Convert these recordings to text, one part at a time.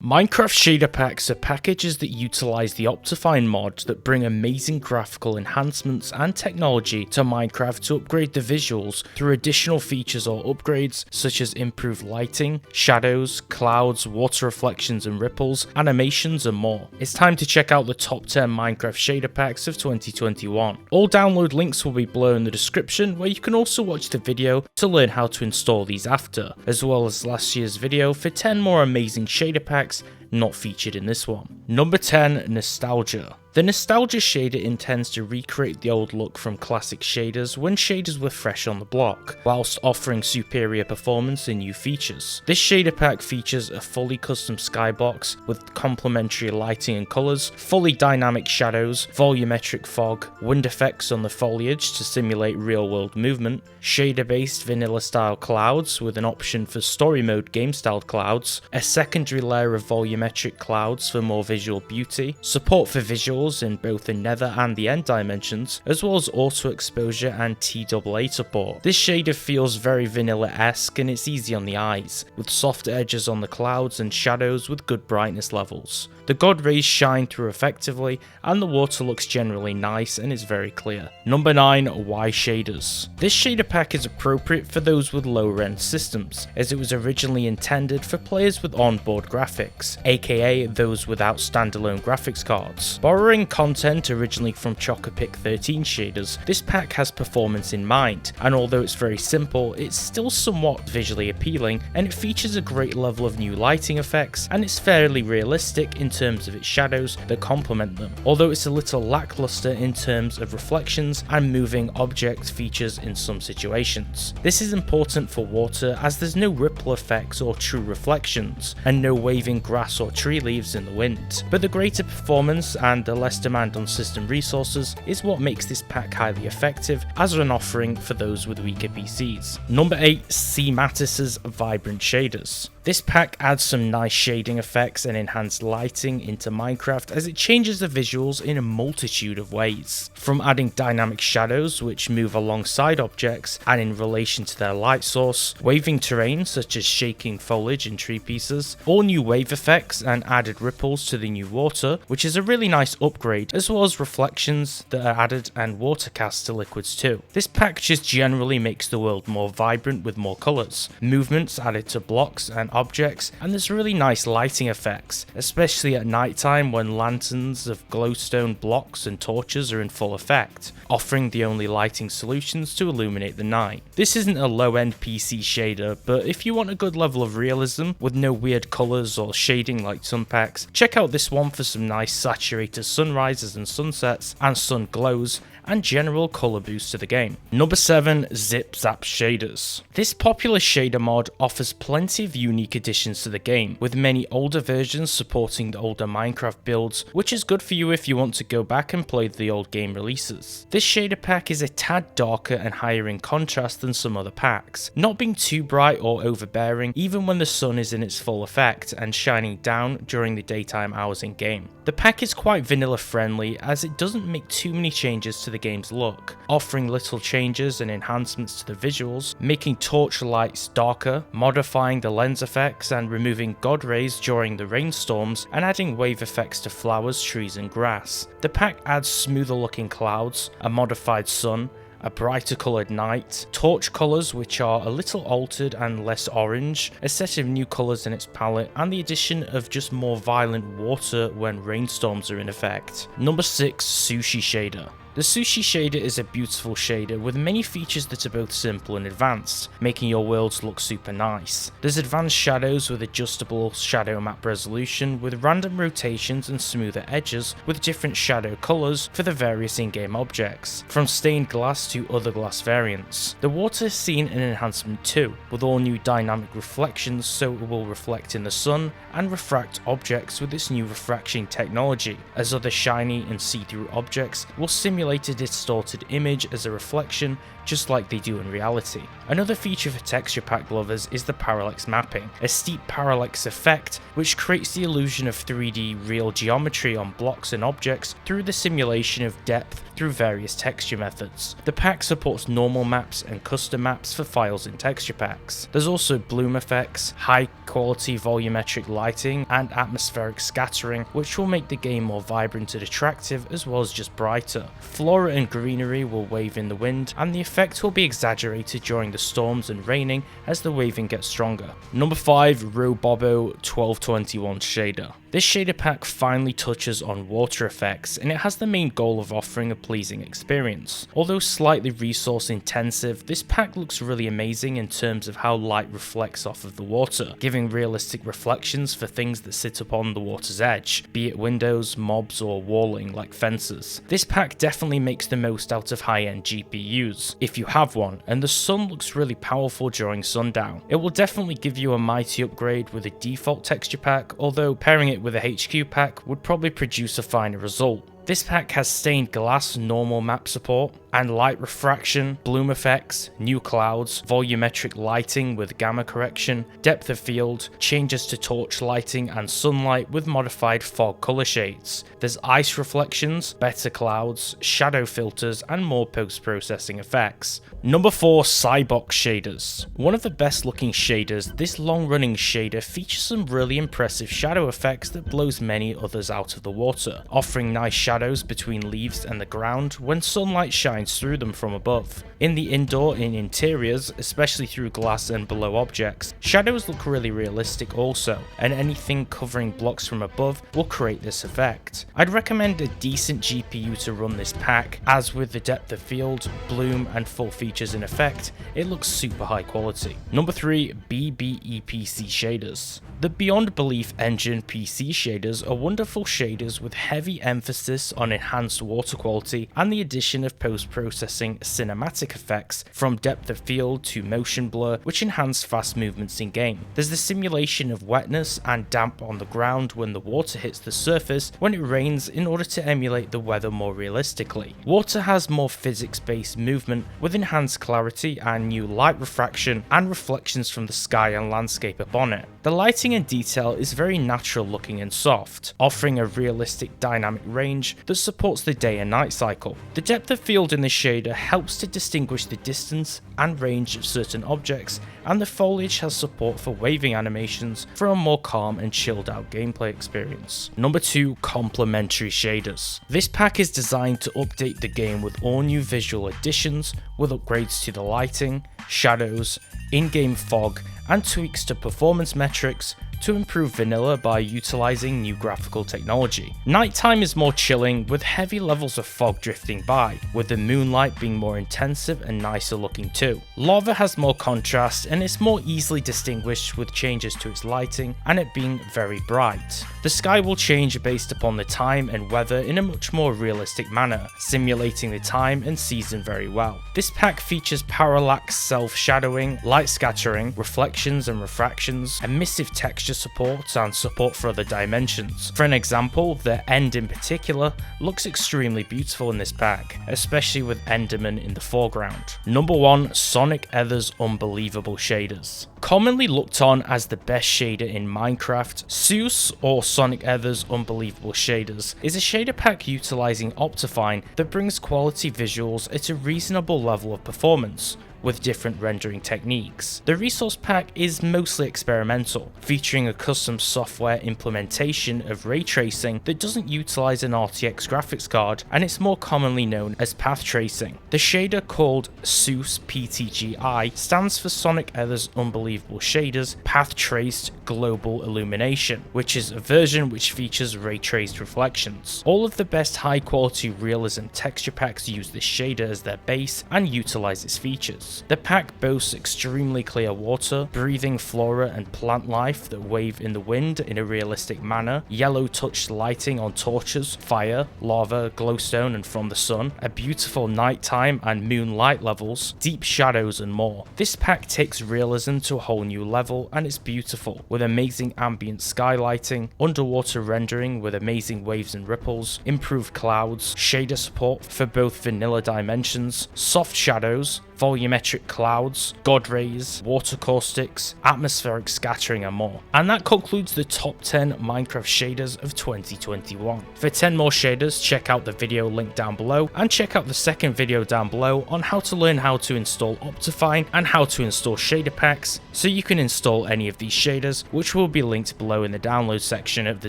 Minecraft shader packs are packages that utilize the Optifine mod that bring amazing graphical enhancements and technology to Minecraft to upgrade the visuals through additional features or upgrades such as improved lighting, shadows, clouds, water reflections and ripples, animations and more. It's time to check out the top 10 Minecraft shader packs of 2021. All download links will be below in the description, where you can also watch the video to learn how to install these after, as well as last year's video for 10 more amazing shader packs not featured in this one. Number 10, Nostalgia. The Nostalgia shader intends to recreate the old look from classic shaders when shaders were fresh on the block, whilst offering superior performance and new features. This shader pack features a fully custom skybox with complementary lighting and colours, fully dynamic shadows, volumetric fog, wind effects on the foliage to simulate real world movement, shader based vanilla style clouds with an option for story mode game style clouds, a secondary layer of volumetric clouds for more visual beauty, support for visuals in both the nether and the end dimensions, as well as auto exposure and TAA support. This shader feels very vanilla-esque and it's easy on the eyes, with soft edges on the clouds and shadows with good brightness levels. The god rays shine through effectively and the water looks generally nice and is very clear. Number 9, yShaders. This shader pack is appropriate for those with lower end systems, as it was originally intended for players with onboard graphics, aka those without standalone graphics cards. Borrowing content originally from Chocopic 13 shaders, this pack has performance in mind, and although it's very simple, it's still somewhat visually appealing and it features a great level of new lighting effects, and it's fairly realistic in terms of its shadows that complement them, although it's a little lackluster in terms of reflections and moving object features in some situations. This is important for water as there's no ripple effects or true reflections, and no waving grass or tree leaves in the wind, but the greater performance and the less demand on system resources is what makes this pack highly effective as an offering for those with weaker PCs. Number 8, Seamatis' Vibrant Shaders. This pack adds some nice shading effects and enhanced lighting into Minecraft as it changes the visuals in a multitude of ways. From adding dynamic shadows which move alongside objects and in relation to their light source, waving terrain such as shaking foliage and tree pieces, all new wave effects and added ripples to the new water, which is a really nice upgrade, as well as reflections that are added and water casts to liquids too. This pack just generally makes the world more vibrant with more colours, movements added to blocks and objects, and there's really nice lighting effects, especially at night time when lanterns of glowstone blocks and torches are in full effect, offering the only lighting solutions to illuminate the night. This isn't a low-end PC shader, but if you want a good level of realism with no weird colours or shading like some packs, check out this one for some nice saturated sunrises and sunsets and sun glows and general colour boost to the game. Number 7, Ziipzaap Shaders. This popular shader mod offers plenty of unique additions to the game, with many older versions supporting the older Minecraft builds, which is good for you if you want to go back and play the old game releases. This shader pack is a tad darker and higher in contrast than some other packs, not being too bright or overbearing even when the sun is in its full effect and shining down during the daytime hours in game. The pack is quite vanilla friendly as it doesn't make too many changes to the game's look, offering little changes and enhancements to the visuals, making torch lights darker, modifying the lens effects and removing god rays during the rainstorms, and adding wave effects to flowers, trees and grass. The pack adds smoother looking clouds, a modified sun, a brighter coloured night, torch colours which are a little altered and less orange, a set of new colours in its palette, and the addition of just more violent water when rainstorms are in effect. Number 6, Sushi Shader. The Sushi Shader is a beautiful shader with many features that are both simple and advanced, making your worlds look super nice. There's advanced shadows with adjustable shadow map resolution with random rotations and smoother edges with different shadow colours for the various in-game objects, from stained glass to other glass variants. The water has seen an enhancement too, with all new dynamic reflections so it will reflect in the sun and refract objects with its new refraction technology, as other shiny and see-through objects will simulate simulate a distorted image as a reflection, just like they do in reality. Another feature for texture pack lovers is the parallax mapping, a steep parallax effect which creates the illusion of 3D real geometry on blocks and objects through the simulation of depth through various texture methods. The pack supports normal maps and custom maps for files in texture packs. There's also bloom effects, high quality volumetric lighting, and atmospheric scattering, which will make the game more vibrant and attractive as well as just brighter. Flora and greenery will wave in the wind, and the effect will be exaggerated during the storms and raining as the waving gets stronger. Number 5, Robobo 1221 Shader. This shader pack finally touches on water effects, and it has the main goal of offering a pleasing experience. Although slightly resource intensive, this pack looks really amazing in terms of how light reflects off of the water, giving realistic reflections for things that sit upon the water's edge, be it windows, mobs, or walling like fences. This pack definitely makes the most out of high-end GPUs, if you have one, and the sun looks really powerful during sundown. It will definitely give you a mighty upgrade with a default texture pack, although pairing it with a HQ pack would probably produce a finer result. This pack has stained glass normal map support, and light refraction, bloom effects, new clouds, volumetric lighting with gamma correction, depth of field, changes to torch lighting and sunlight with modified fog color shades. There's ice reflections, better clouds, shadow filters, and more post-processing effects. Number 4, Cybox Shaders. One of the best looking shaders, this long-running shader features some really impressive shadow effects that blows many others out of the water, offering nice shadows between leaves and the ground when sunlight shines through them from above. In the indoor and interiors, especially through glass and below objects, shadows look really realistic also, and anything covering blocks from above will create this effect. I'd recommend a decent GPU to run this pack, as with the depth of field, bloom, and full features in effect, it looks super high quality. Number 3, BBEPC Shaders. The Beyond Belief engine PC shaders are wonderful shaders with heavy emphasis on enhanced water quality and the addition of post-processing cinematic effects from depth of field to motion blur, which enhance fast movements in game. There's the simulation of wetness and damp on the ground when the water hits the surface when it rains in order to emulate the weather more realistically. Water has more physics-based movement with enhanced clarity and new light refraction and reflections from the sky and landscape upon it. The lighting and detail is very natural looking and soft, offering a realistic dynamic range that supports the day and night cycle. The depth of field in the shader helps to distinguish the distance and range of certain objects, and the foliage has support for waving animations for a more calm and chilled out gameplay experience. Number 2, Complementary Shaders. This pack is designed to update the game with all new visual additions, with upgrades to the lighting, shadows, in-game fog, and tweaks to performance metrics to improve vanilla by utilizing new graphical technology. Nighttime is more chilling with heavy levels of fog drifting by, with the moonlight being more intensive and nicer looking too. Lava has more contrast and is more easily distinguished with changes to its lighting and it being very bright. The sky will change based upon the time and weather in a much more realistic manner, simulating the time and season very well. This pack features parallax self-shadowing, light scattering, reflections and refractions, emissive texture support and support for other dimensions. For an example, the end in particular looks extremely beautiful in this pack, especially with Enderman in the foreground. Number 1, Sonic Ether's Unbelievable Shaders. Commonly looked on as the best shader in Minecraft, SEUS, or Sonic Ether's Unbelievable Shaders, is a shader pack utilizing Optifine that brings quality visuals at a reasonable level of performance, with different rendering techniques. The resource pack is mostly experimental, featuring a custom software implementation of ray tracing that doesn't utilize an RTX graphics card, and it's more commonly known as path tracing. The shader, called SEUS PTGI, stands for Sonic Ether's Unbelievable Shaders Path Traced Global Illumination, which is a version which features ray traced reflections. All of the best high quality realism texture packs use this shader as their base and utilize its features. levels. The pack boasts extremely clear water, breathing flora and plant life that wave in the wind in a realistic manner, yellow touched lighting on torches, fire, lava, glowstone and from the sun, a beautiful nighttime and moonlight levels, deep shadows and more. This pack takes realism to a whole new level and it's beautiful, with amazing ambient skylighting, underwater rendering with amazing waves and ripples, improved clouds, shader support for both vanilla dimensions, soft shadows, volumetric clouds, god rays, water caustics, atmospheric scattering and more. And that concludes the top 10 Minecraft shaders of 2021. For 10 more shaders, check out the video linked down below and check out the second video down below on how to learn how to install Optifine and how to install shader packs so you can install any of these shaders, which will be linked below in the download section of the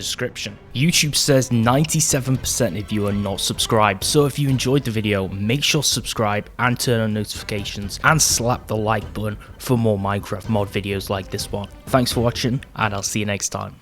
description. YouTube says 97% of you are not subscribed, so if you enjoyed the video, make sure to subscribe and turn on notifications and slap the like button for more Minecraft mod videos like this one. Thanks for watching and I'll see you next time.